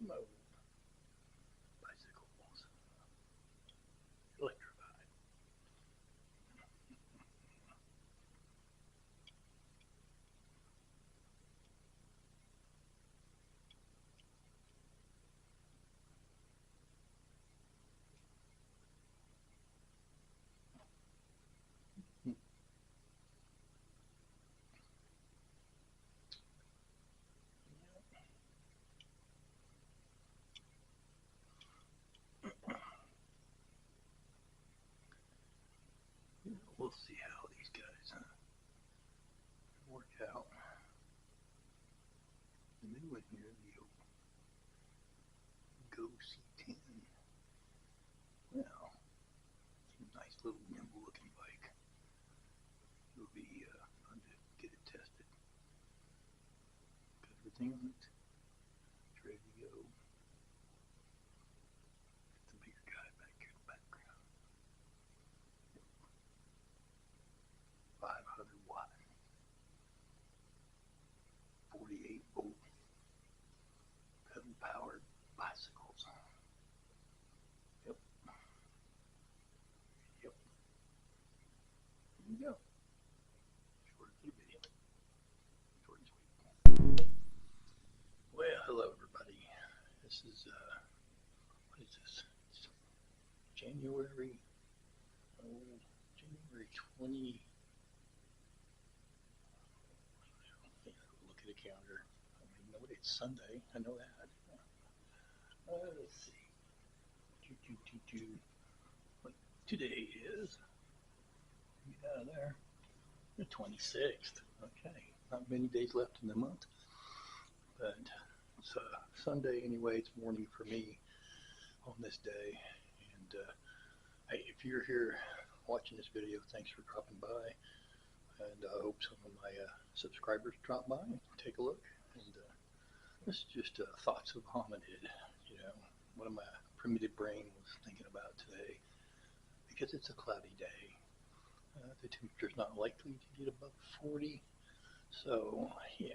mode bicycles, electrified. We'll see how these guys work out. The new one here, the Go C10. Well, it's a nice little nimble looking bike. It'll be fun to get it tested. Got everything on it. It's ready to go. It's a bigger guy back here in the background. 500 watt, 48-volt pedal powered bicycles. Yep. Yep. There you go. Short little video. Short and sweet. Well, hello everybody. This is what is this? It's January 20. Look at the calendar. I mean, know it's Sunday. I know that. Let's see. What today is? Yeah, there. The 26th. Okay. Not many days left in the month. But it's Sunday anyway. It's morning for me on this day. And hey, if you're here watching this video, thanks for dropping by. And I hope some of my subscribers drop by and take a look. And this is just thoughts of hominid, you know, what my primitive brain was thinking about today. Because it's a cloudy day. The temperature's not likely to get above 40. So, yeah,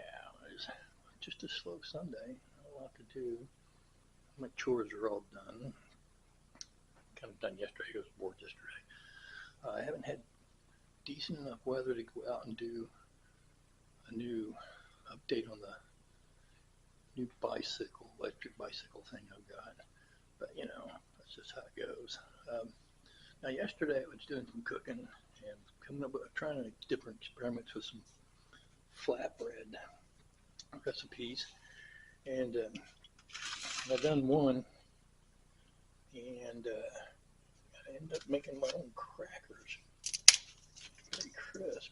it's just a slow Sunday. Not a lot to do. My chores are all done. Kind of done yesterday. I was bored yesterday. I haven't had decent enough weather to go out and do a new update on the new bicycle, electric bicycle thing I've got. But, you know, that's just how it goes. Now, yesterday I was doing some cooking and coming up with trying different experiments with some flatbread recipes. And I've done one, and I ended up making my own crackers. Pretty crisp.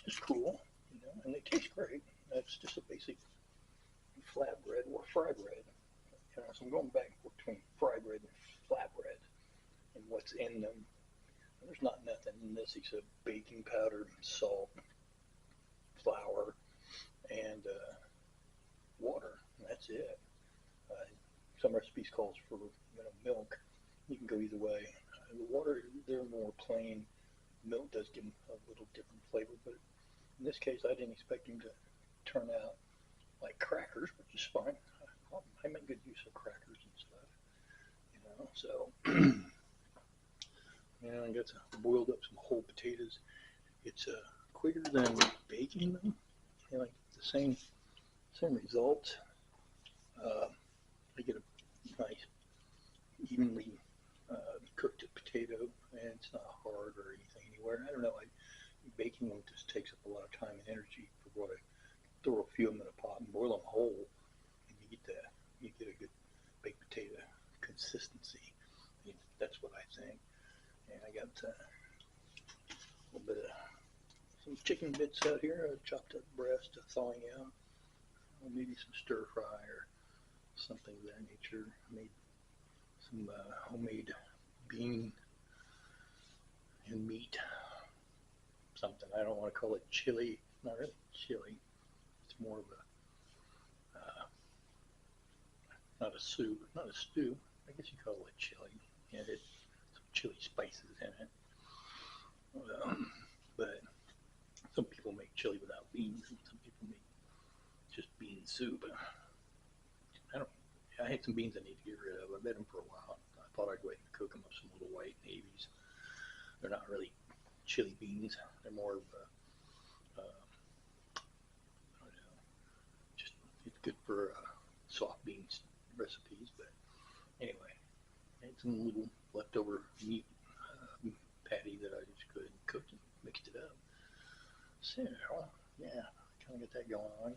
It's cool, you know, and they taste great. It's just a basic flatbread or fry bread. You know, so I'm going back and forth between fry bread and flatbread and what's in them. There's not nothing in this except baking powder, salt, flour, and water. And that's it. Some recipes calls for milk. You can go either way. The water, they're more plain. Milk does give them a little different flavor, but in this case, I didn't expect them to turn out like crackers, which is fine. I make good use of crackers and stuff, you know. So, I got boiled up some whole potatoes. It's quicker than baking them. Like the same results. I get a nice, evenly cooked potato, and it's not hard or anything anywhere. I don't know. Baking them just takes up a lot of time and energy for what I throw a few of them in a pot and boil them whole, and you get a good baked potato consistency. That's what I think. And I got a little bit of some chicken bits out here, chopped up breast, thawing out, maybe some stir fry or something of that nature. Made some homemade bean and meat something. I don't want to call it chili. Not really chili. It's more of a not a soup, not a stew. I guess you call it chili. And it some chili spices in it. But some people make chili without beans, and some people make just bean soup. I don't got some beans I need to get rid of. I've had them for a while. I thought I'd wait and cook them with some little white navies. They're not really chili beans. They're more of I don't know, just it's good for soft beans recipes. But anyway, I had some little leftover meat patty that I just go ahead and cooked and mixed it up. So yeah, kind of got that going on.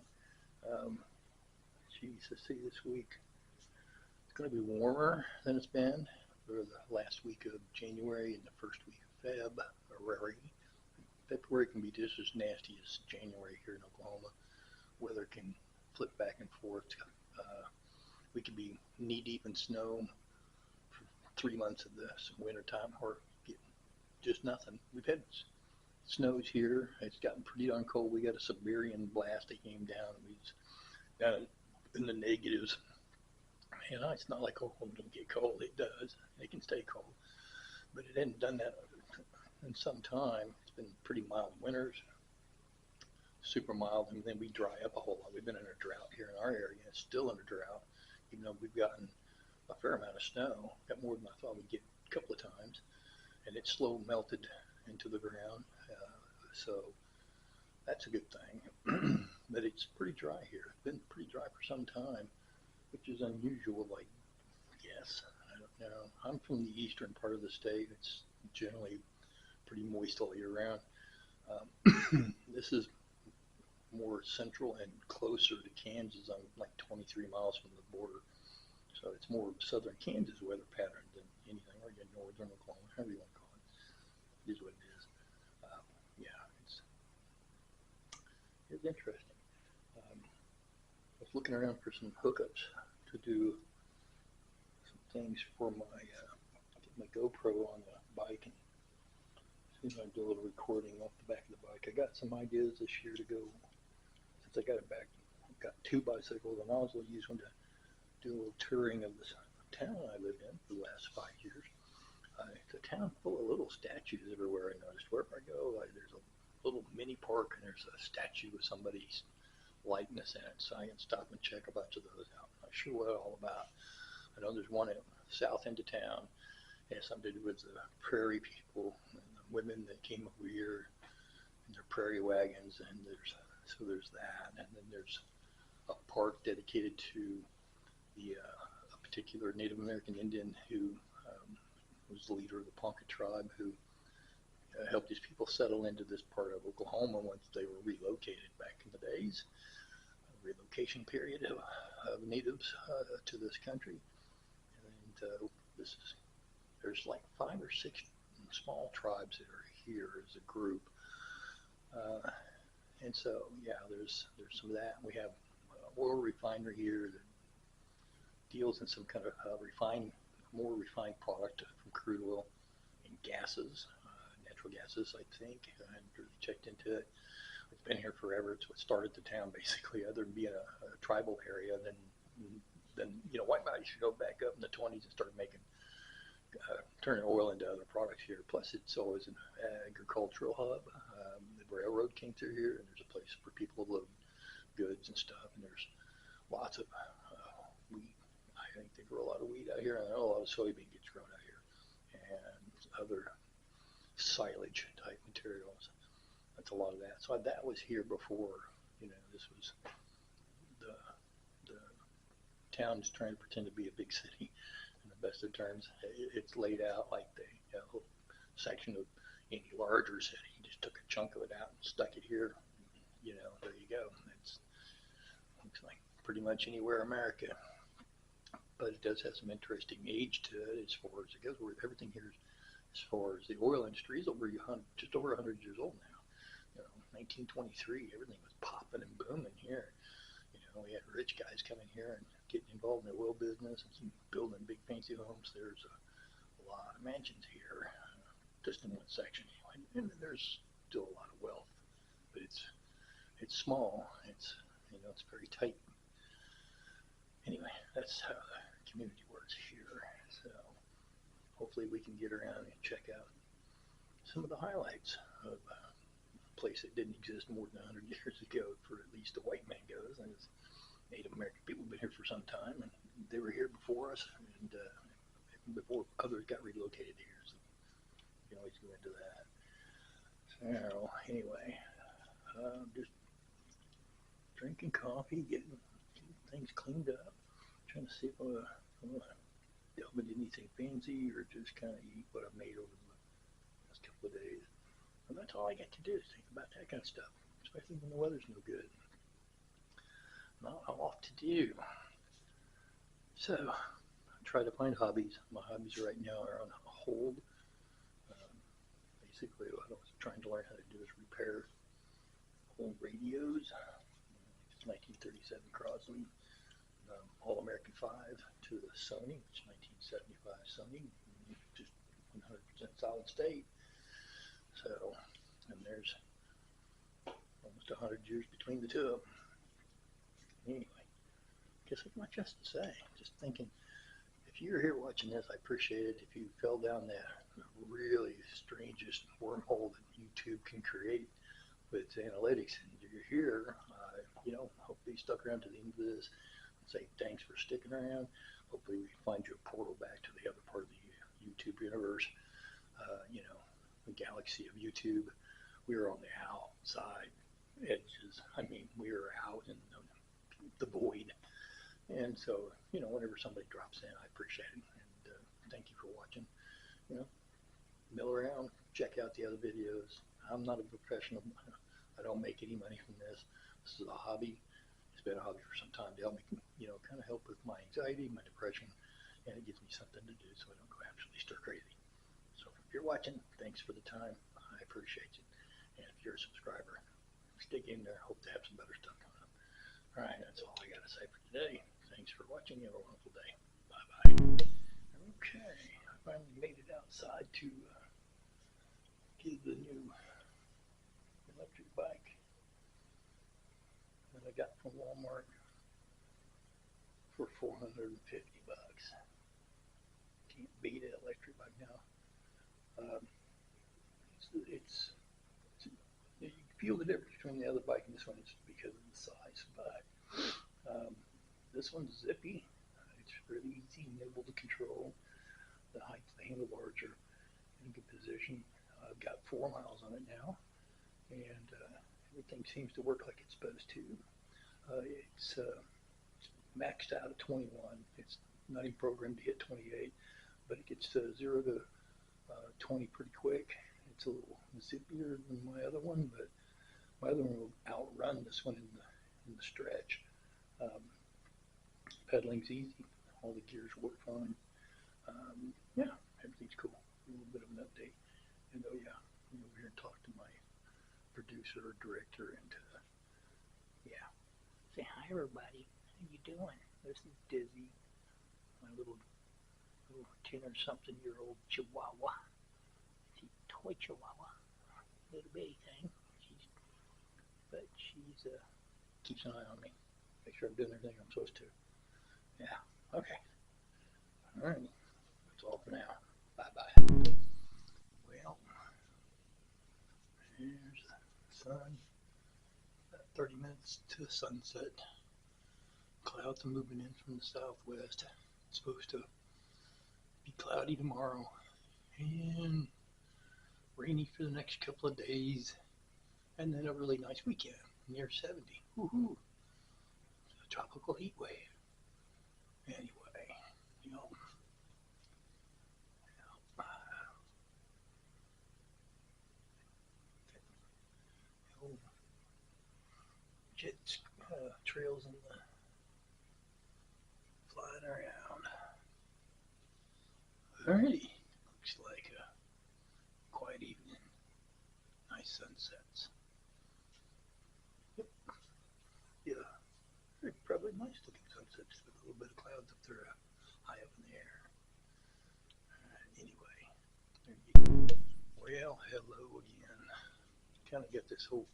Um, Geez, let's see, this week it's going to be warmer than it's been for the last week of January and the first week of February. February can be just as nasty as January here in Oklahoma. Weather can flip back and forth. We could be knee deep in snow for 3 months of this winter time, or get just nothing. We've had snows here. It's gotten pretty darn cold. We got a Siberian blast that came down. We was down in the negatives. You know, it's not like Oklahoma don't get cold. It does. It can stay cold, but it hadn't done that in some time. It's been pretty mild winters, super mild, and then we dry up a whole lot. We've been in a drought here in our area. It's still in a drought, even though we've gotten a fair amount of snow. Got more than I thought we'd get a couple of times, and it slow melted into the ground. So that's a good thing. But it's pretty dry here. It's been pretty dry for some time, which is unusual, I guess. I don't know. I'm from the eastern part of the state. It's generally pretty moist all year round. This is more central and closer to Kansas. I'm like 23 miles from the border. So it's more southern Kansas weather pattern than anything, or northern Oklahoma, however you want to call it. It is what it is. Yeah, it's interesting. I was looking around for some hookups to do some things for my GoPro on the bike, and see if I can do a little recording off the back of the bike. I got some ideas this year to go, since I got it back. I've got 2 bicycles, and I was going to use one to do a little touring of the town I lived in for the last 5 years. It's a town full of little statues everywhere. I noticed wherever I go, there's a little mini park, and there's a statue with somebody's likeness in it. So I can stop and check a bunch of those out. I'm not sure what it's all about. I know there's one at south end of town. It has something to do with the prairie people and the women that came over here in their prairie wagons, and there's that, and then there's a park dedicated to a particular Native American Indian who was the leader of the Ponca tribe, who helped these people settle into this part of Oklahoma once they were relocated back in the days, relocation period of natives to this country. And there's like 5 or 6 small tribes that are here as a group. And so, yeah, there's some of that. We have an oil refinery here that deals in some kind of more refined product from crude oil and gases, natural gases, I think. I haven't really checked into it. It's been here forever. It's what started the town, basically, other than being a tribal area. Then White Mountain used to go back up in the 20s and started turning oil into other products here. Plus, it's always an agricultural hub. The railroad came through here, and there's a place for people to load goods and stuff. And there's lots of wheat. I think they grow a lot of wheat out here, and I know a lot of soybean gets grown out here, and other silage type materials. That's a lot of that. So that was here before. This was the town's trying to pretend to be a big city in the best of terms. It's laid out like a whole section of any larger city. You just took a chunk of it out and stuck it here. There you go. It looks like pretty much anywhere in America. But it does have some interesting age to it as far as it goes. Everything here, as far as the oil industry, is just over 100 years old now. 1923, everything was popping and booming here. We had rich guys coming here and getting involved in the oil business and building big fancy homes. There's a lot of mansions here, just in one section anyway. And there's still a lot of wealth, but it's small. It's very tight. Anyway, that's how the community works here. So hopefully we can get around and check out some of the highlights of a place that didn't exist more than 100 years ago, for at least the white man goes. And Native American people have been here for some time, and they were here before us, and before others got relocated here. So you can always go into that. So anyway, just drinking coffee, getting things cleaned up, trying to see if I want to delve into anything fancy or just kind of eat what I've made over the last couple of days. And that's all I get to do is think about that kind of stuff, especially when the weather's no good. Not a lot to do. So I try to find hobbies. My hobbies right now are on hold. Basically, what I was trying to learn how to do is repair old radios. It's 1937 Crosley All-American 5 to the Sony, which is 1975 Sony, just 100% solid state. So, and there's almost 100 years between the two of them. Anyway, guess what much else to say. Just thinking, if you're here watching this, I appreciate it. If you fell down that really strangest wormhole that YouTube can create with its analytics, and you're here, hopefully you stuck around to the end of this. Say thanks for sticking around. Hopefully we find you a portal back to the other part of the YouTube universe. The galaxy of YouTube. We are on the outside edges. We are out in the void. And so, whenever somebody drops in, I appreciate it. And thank you for watching. Mill around, check out the other videos. I'm not a professional. I don't make any money from this. This is a hobby. It's been a hobby for some time to help me, kind of help with my anxiety, my depression, and it gives me something to do so I don't go absolutely stir crazy. So if you're watching, thanks for the time. I appreciate it. And if you're a subscriber, stick in there. Hope to have some better stuff coming up. All right, that's all I got to say for today. Thanks for watching. You have a wonderful day. Bye-bye. Okay, I finally made it outside to get the new electric bike that I got from Walmart for $450. Can't beat it, electric bike now. You feel the difference between the other bike and this one is because of the size, but this one's zippy. It's really easy and able to control. The height of the handlebars are in a good position. I've got 4 miles on it now, and everything seems to work like it's supposed to. It's maxed out at 21. It's not even programmed to hit 28, but it gets 0 to 20 pretty quick. It's a little zippier than my other one, but my other one will outrun this one in the stretch. Pedaling's easy. All the gears work fine. Everything's cool. A little bit of an update. And I'm over here and talk to my producer or director, and Say hi, everybody. How you doing? This is Dizzy, my little 10 or something year old Chihuahua. She's a toy Chihuahua, little bitty thing. But she's keeps an eye on me. Make sure I'm doing everything I'm supposed to. Yeah. Okay. All right. That's all for now. Bye-bye. Well, here's the sun. About 30 minutes to sunset. Clouds are moving in from the southwest. It's supposed to be cloudy tomorrow and rainy for the next couple of days, and then a really nice weekend near 70. Woohoo! A tropical heat wave. Anyway, jet trails in the flying around. Alrighty, looks like a quiet evening. Nice sunsets. Yep. Yeah, they're probably nice looking sunsets with a little bit of clouds up there high up in the air. Anyway, there you go. Well, hello again. Kind of get this whole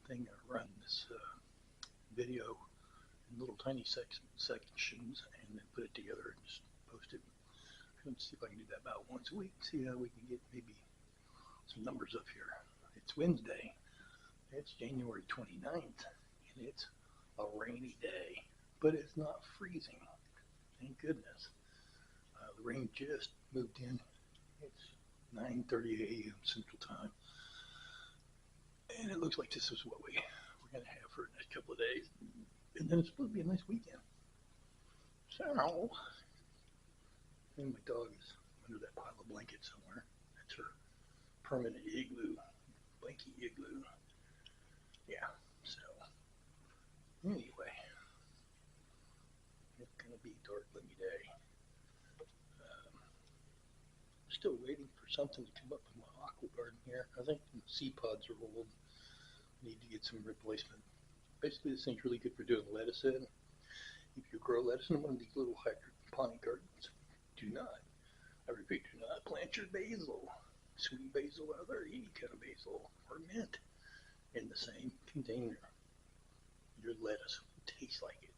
thing run, this video in little tiny sections, and then put it together and just post it. Let's see if I can do that about once a week. See how we can get maybe some numbers up here. It's Wednesday. It's January 29th, and it's a rainy day. but it's not freezing. Thank goodness. The rain just moved in. It's 9:30 a.m. Central Time, and it looks like this is what we're going to have for the next couple of days. And then it's supposed to be a nice weekend. So, and my dog is under that pile of blankets somewhere. That's her permanent igloo, blankie igloo. Yeah, so anyway, it's going to be a dark, gloomy day. Still waiting for something to come up in my aqua garden here. I think the seed pods are old. Need to get some replacement. Basically, this thing's really good for doing lettuce in. If you grow lettuce in one of these little hydroponic gardens, do not, I repeat, do not plant your basil, sweet basil, or any kind of basil, or mint in the same container. Your lettuce will taste like it.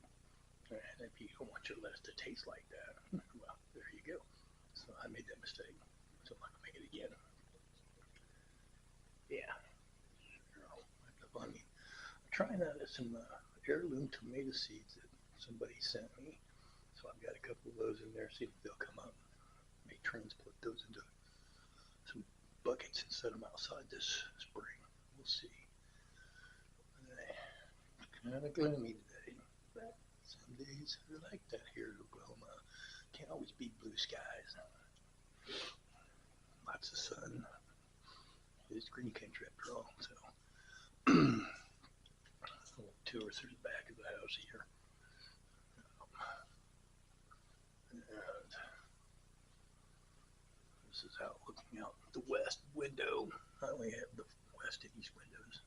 And if you don't want your lettuce to taste like that, well, there you go. So I made that mistake. So I'm not going to make it again. Yeah. I'm trying out some heirloom tomato seeds that somebody sent me. So I've got a couple of those in there. See if they'll come up. May transplant those into some buckets and set them outside this spring. We'll see. Kind of gloomy today, but some days are like that here in Oklahoma. Can't always be blue skies. Lots of sun. It's green country after all, so. A little tour through the back of the house here. And this is how looking out the west window. I only have the west and east windows.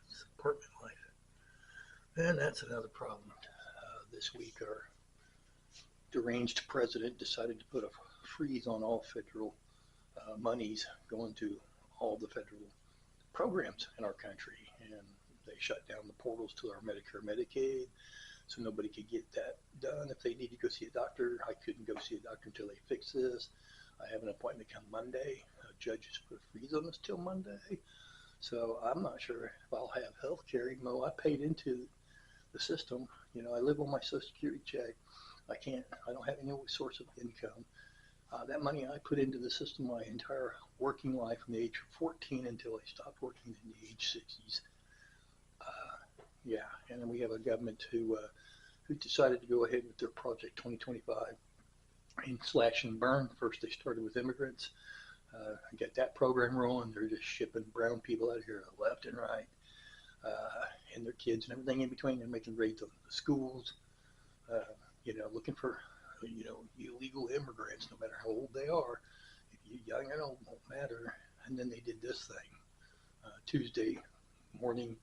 It's apartment life. And that's another problem. This week our deranged president decided to put a freeze on all federal monies going to all the federal programs in our country, and they shut down the portals to our Medicare, Medicaid, so nobody could get that done. If they need to go see a doctor, I couldn't go see a doctor until they fix this. I have an appointment come Monday. Judges put a freeze on us till Monday, so I'm not sure if I'll have health care, even though I paid into the system. You know, I live on my Social Security check. I don't have any source of income. That money I put into the system my entire working life from the age of 14 until I stopped working in the age 60s. Yeah, and then we have a government who decided to go ahead with their Project 2025 and slash and burn. First they started with immigrants. Get that program rolling. They're just shipping brown people out here left and right, and their kids and everything in between. They're making raids on the schools, looking for illegal immigrants, no matter how old they are. If you're young and old, won't matter. And then they did this thing. Tuesday morning,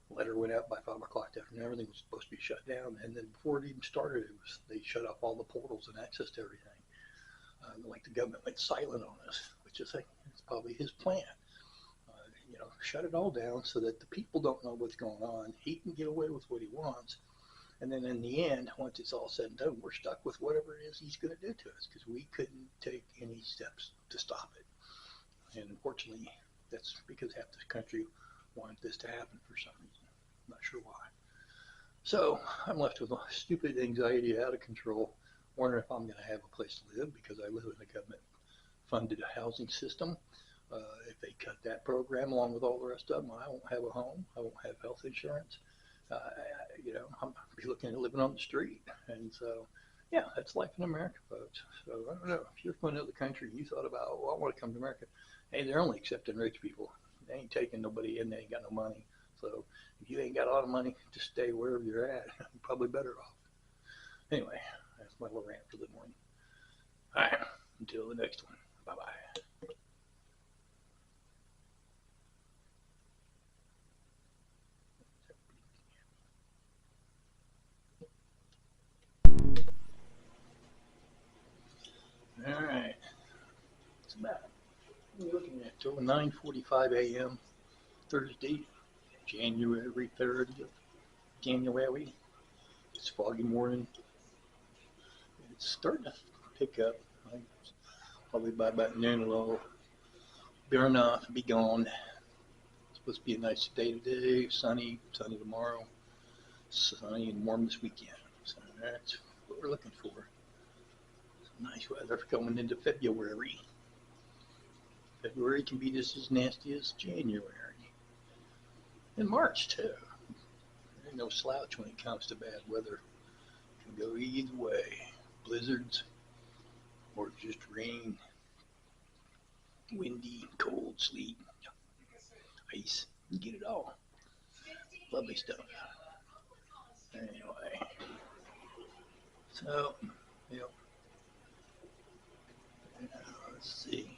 letter went out by 5 o'clock afternoon. Everything was supposed to be shut down. And then before it even started, they shut off all the portals and access to everything. Like the government went silent on us, which is it's probably his plan. Shut it all down so that the people don't know what's going on. He can get away with what he wants. And then in the end, once it's all said and done, we're stuck with whatever it is he's going to do to us because we couldn't take any steps to stop it. And unfortunately, that's because half the country wanted this to happen for some reason. I'm not sure why. So I'm left with a stupid anxiety out of control, wondering if I'm going to have a place to live because I live in a government-funded housing system. If they cut that program along with all the rest of them, I won't have a home. I won't have health insurance. I'm be looking at living on the street. And so, yeah, that's life in America, folks. So I don't know, if you're from another country and you thought about, I want to come to America, hey, they're only accepting rich people. They ain't taking nobody in, they ain't got no money. So if you ain't got a lot of money, just stay wherever you're at. You're probably better off. Anyway, that's my little rant for the morning. All right, until the next one. Bye-bye. All right, it's about, we're looking at 9:45 a.m. Thursday, January 30th. January. It's foggy morning. It's starting to pick up. Probably by about noon it'll burn off and be gone. It's supposed to be a nice day today, sunny tomorrow. sunny and warm this weekend. So that's what we're looking for. Some nice weather going into February. February can be just as nasty as January. And March, too. There ain't no slouch when it comes to bad weather. It can go either way. Blizzards or just rain, windy, cold, sleet, ice. You get it all. Lovely stuff. Anyway. So, let's see.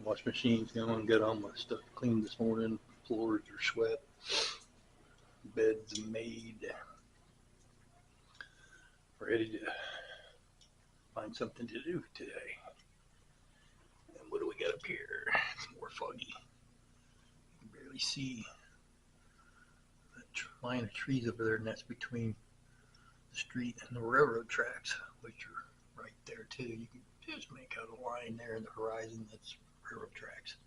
Wash machine's going. Got all my stuff cleaned this morning. Floors are swept. Beds made. Ready to find something to do today. And what do we got up here? It's more foggy. You can barely see that line of trees over there, and that's between the street and the railroad tracks, which are right there too. You can just make out a line there in the horizon. That's railroad tracks.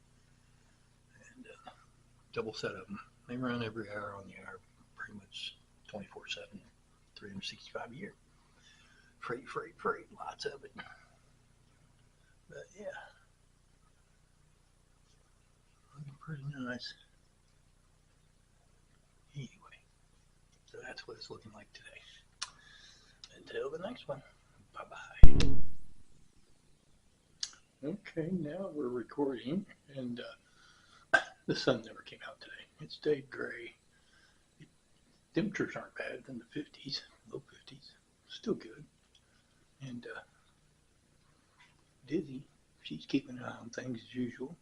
And double set of them. They run every hour on the hour, pretty much 24/7, 365 a year. Freight, lots of it. But yeah, looking pretty nice. Anyway, so that's what it's looking like today. Until the next one, bye-bye. Okay, now we're recording, and the sun never came out today. It stayed gray. Temperatures aren't bad in the 50s, low 50s, still good. And Dizzy, she's keeping an eye on things as usual.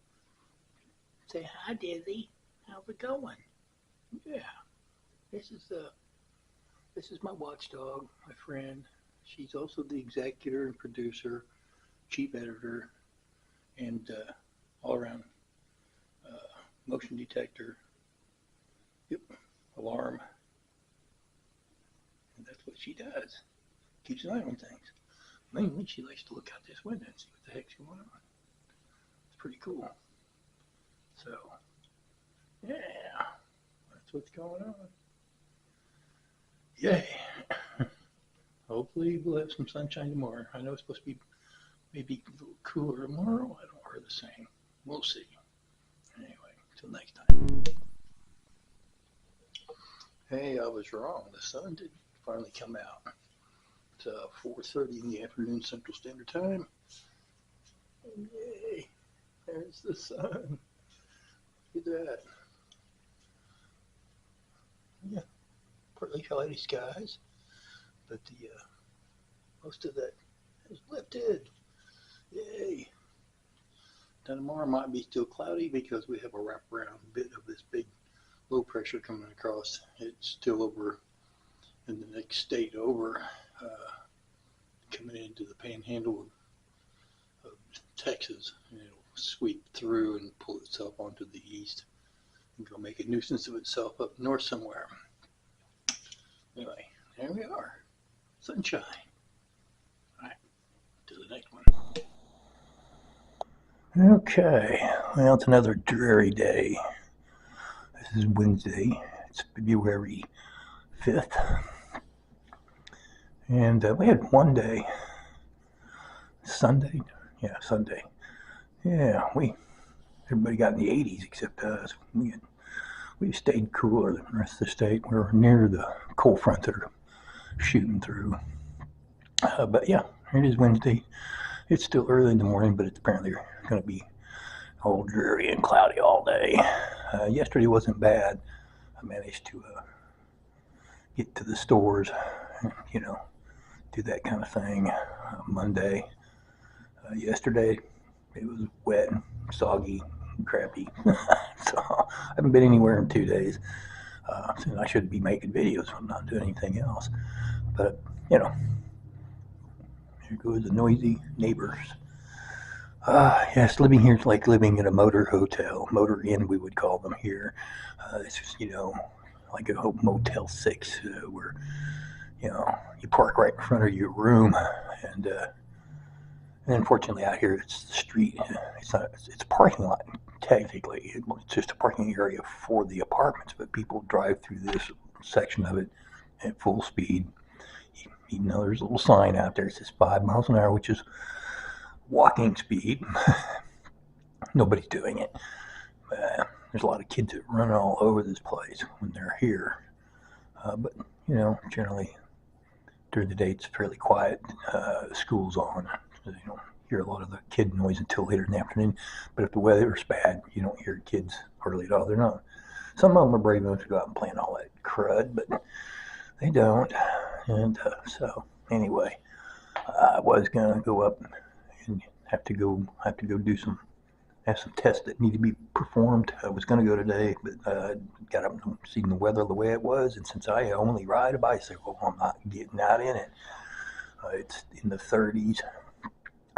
Say hi, Dizzy. How's it going? Yeah, this is my watchdog, my friend. She's also the executor and producer, chief editor, and all-around motion detector. Yep, alarm. And that's what she does. Keeps an eye on things. Mainly, she likes to look out this window and see what the heck's going on. It's pretty cool. So, yeah, that's what's going on. Yay. Hopefully, we'll have some sunshine tomorrow. I know it's supposed to be maybe a little cooler tomorrow. I don't hear the same. We'll see. Anyway, until next time. Hey, I was wrong. The sun did finally come out. It's 4:30 in the afternoon Central Standard Time. Yay, there's the sun. Look at that. Yeah, partly cloudy skies, but the most of that is lifted. Yay. Now tomorrow might be still cloudy because we have a wraparound bit of this big low pressure coming across. It's still over in the next state over, coming into the panhandle of Texas, and it'll sweep through and pull itself onto the east and go make a nuisance of itself up north somewhere. Anyway, there we are. Sunshine. All right, to the next one. Okay, well, it's another dreary day. This is Wednesday. It's February 5th. And we had one day, Sunday. Yeah, Sunday. Yeah, everybody got in the 80s except us. We stayed cooler than the rest of the state. We were near the cold front that are shooting through. But yeah, it is Wednesday. It's still early in the morning, but it's apparently going to be all dreary and cloudy all day. Yesterday wasn't bad. I managed to get to the stores, do that kind of thing. Monday. Yesterday, it was wet, soggy, crappy. So I haven't been anywhere in 2 days. So I should be making videos. I'm not doing anything else. But, here goes the noisy neighbors. Yes, living here is like living in a motor hotel. Motor inn, we would call them here. It's just, like a Motel 6, where, you park right in front of your room, and unfortunately out here it's the street. It's a parking lot, technically. It's just a parking area for the apartments, but people drive through this section of it at full speed, even though there's a little sign out there that says 5 miles an hour, which is walking speed. Nobody's doing it. There's a lot of kids that run all over this place when they're here. But, generally during the day it's fairly quiet. School's on, so you don't hear a lot of the kid noise until later in the afternoon. But if the weather's bad, you don't hear kids hardly at all. They're not. Some of them are brave enough to go out and play in all that crud, but they don't. And so anyway, I was gonna go up and have to go have some tests that need to be performed. I was going to go today, but got up and seen the weather the way it was, and since I only ride a bicycle, I'm not getting out in it. It's in the 30s,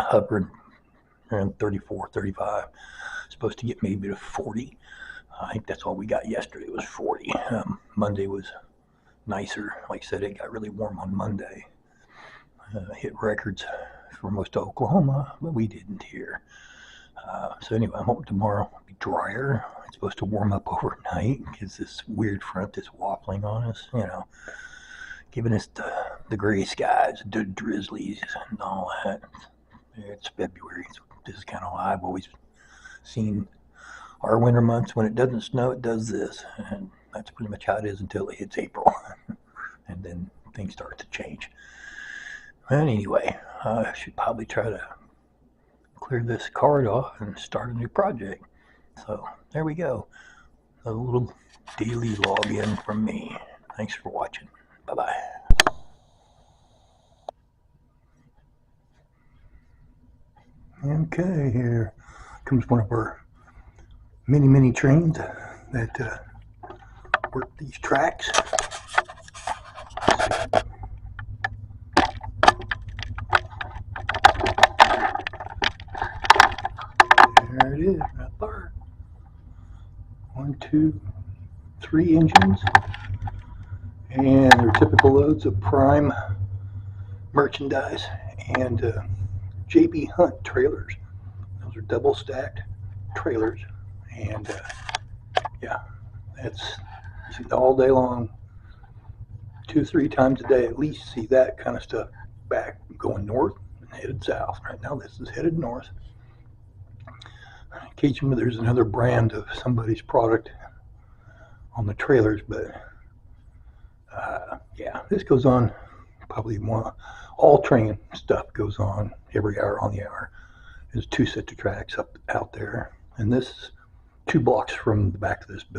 hovering around 34, 35. Supposed to get maybe to 40. I think that's all we got yesterday was 40. Monday was nicer. Like I said, it got really warm on Monday. Hit records for most of Oklahoma, but we didn't here. So anyway, I'm hoping tomorrow will be drier. It's supposed to warm up overnight because this weird front is waffling on us, giving us the gray skies, the drizzlies and all that. It's February. So this is kind of why I've always seen our winter months. When it doesn't snow, it does this. And that's pretty much how it is until it hits April. And then things start to change. But anyway, I should probably try to clear this card off and start a new project. So there we go. A little daily login from me. Thanks for watching. Bye-bye. Okay, here comes one of our many trains that work these tracks. There it is, right there. 1, 2, 3 engines, and their typical loads of prime merchandise and JB Hunt trailers. Those are double stacked trailers, and yeah, that's all day long, 2-3 times a day at least. See that kind of stuff back going north and headed south. Right now this is headed north. Occasionally there's another brand of somebody's product on the trailers, but yeah, this goes on probably more. All train stuff goes on every hour on the hour. There's 2 sets of tracks out there, and this 2 blocks from the back of this building.